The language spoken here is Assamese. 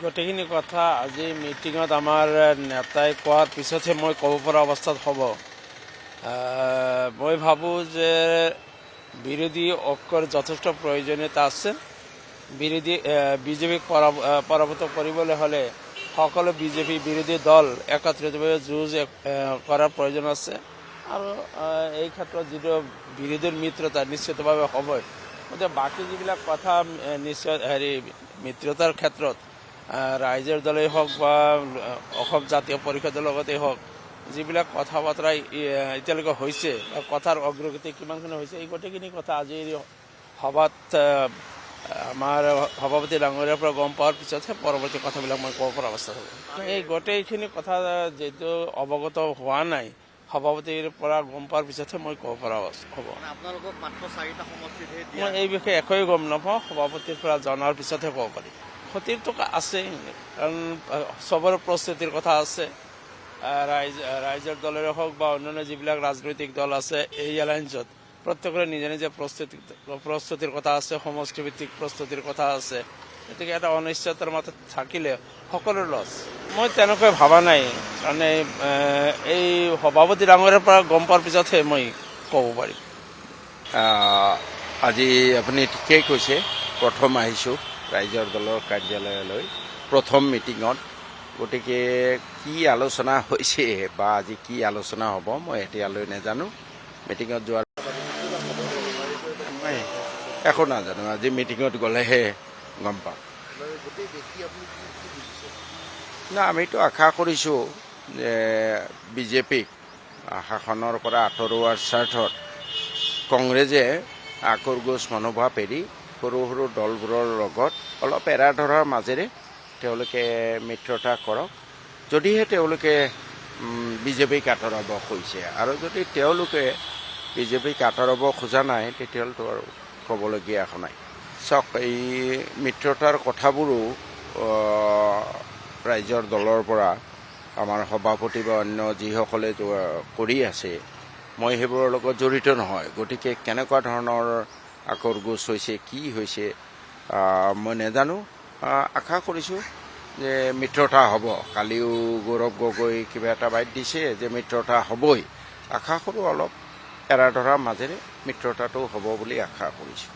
গোটেইখিনি কথা আজি মিটিঙত আমাৰ নেতাই কোৱাৰ পিছতহে মই ক'ব পৰা অৱস্থাত হ'ব। মই ভাবোঁ যে বিৰোধী ঐক্যৰ যথেষ্ট প্ৰয়োজনীয়তা আছে। বিজেপিক পৰাভূত কৰিবলৈ হ'লে সকলো বিজেপি বিৰোধী দল একত্ৰিতভাৱে যুঁজ কৰাৰ প্ৰয়োজন আছে আৰু এই ক্ষেত্ৰত যিটো বিৰোধীৰ মিত্ৰতা নিশ্চিতভাৱে হ'বই। গতিকে বাকী যিবিলাক কথা নিশ্চয় মিত্ৰতাৰ ক্ষেত্ৰত ৰাইজৰ দলেই হওক বা অসম জাতীয় পৰিষদৰ লগতেই হওক যিবিলাক কথা বতৰা এতিয়ালৈকে হৈছে বা কথাৰ অগ্ৰগতি কিমানখিনি হৈছে এই গোটেইখিনি কথা আজিৰ সভাত আমাৰ সভাপতি ডাঙৰীয়াৰ পৰা গম পোৱাৰ পিছতহে পৰৱৰ্তী কথাবিলাক মই ক'ব পৰা অৱস্থা হ'ব। এই গোটেইখিনি কথা যিহেতু অৱগত হোৱা নাই, সভাপতিৰ পৰা গম পোৱাৰ পিছতহে মই ক'ব পৰা হ'ব। মই এই বিষয়ে একোৱেই গম নাপাওঁ, সভাপতিৰ পৰা জনাৰ পিছতহে ক'ব পাৰিম। ক্ষতিৰটো আছেই, কাৰণ চবৰে প্ৰস্তুতিৰ কথা আছে। ৰাইজৰ দলেৰে হওক বা অন্যান্য যিবিলাক ৰাজনৈতিক দল আছে এই এলায়েন্সত প্ৰত্যেকৰে নিজে নিজে প্ৰস্তুতিৰ কথা আছে, সমষ্টিভিত্তিক প্ৰস্তুতিৰ কথা আছে। গতিকে এটা অনিশ্চয়তাৰ মাজত থাকিলে সকলোৰে লছ। মই তেনেকৈ ভবা নাই, মানে এই সভাপতি ডাঙৰীয়াৰ পৰা গম পোৱাৰ পিছতহে মই ক'ব পাৰিম। আজি আপুনি ঠিকেই কৈছে, প্ৰথম আহিছোঁ ৰাইজৰ দলৰ কাৰ্যালয়লৈ প্ৰথম মিটিঙত। গতিকে কি আলোচনা হৈছে বা আজি কি আলোচনা হ'ব মই এতিয়ালৈ নাজানো। মিটিঙত যোৱাৰ একো নাজানো, আজি মিটিঙত গ'লেহে গম পাম। না, আমিতো আশা কৰিছোঁ যে বিজেপিক শাসনৰ পৰা আঁতৰোৱাৰ স্বাৰ্থত কংগ্ৰেছে আকোৰগোজ মনোভাৱ এৰি সৰু সৰু দলবোৰৰ লগত অলপ এৰা ধৰাৰ মাজেৰে তেওঁলোকে মিত্ৰতা কৰক। যদিহে তেওঁলোকে বিজেপিক আঁতৰাব খুজিছে, আৰু যদি তেওঁলোকে বিজেপিক আঁতৰাব খোজা নাই তেতিয়াহ'লেতো আৰু ক'বলগীয়া একো নাই। চাওক, এই মিত্ৰতাৰ কথাবোৰো ৰাইজৰ দলৰ পৰা আমাৰ সভাপতি বা অন্য যিসকলে কৰি আছে, মই সেইবোৰৰ লগত জড়িত নহয়। গতিকে কেনেকুৱা ধৰণৰ আকোৰগোজ হৈছে, কি হৈছে মই নাজানো। আশা কৰিছোঁ যে মিত্ৰতা হ'ব। কালিও গৌৰৱ গগৈ কিবা এটা বাইট দিছে যে মিত্ৰতা হ'বই। আশা কৰোঁ অলপ এৰা ধৰাৰ মাজেৰে মিত্ৰতাটো হ'ব বুলি আশা কৰিছোঁ।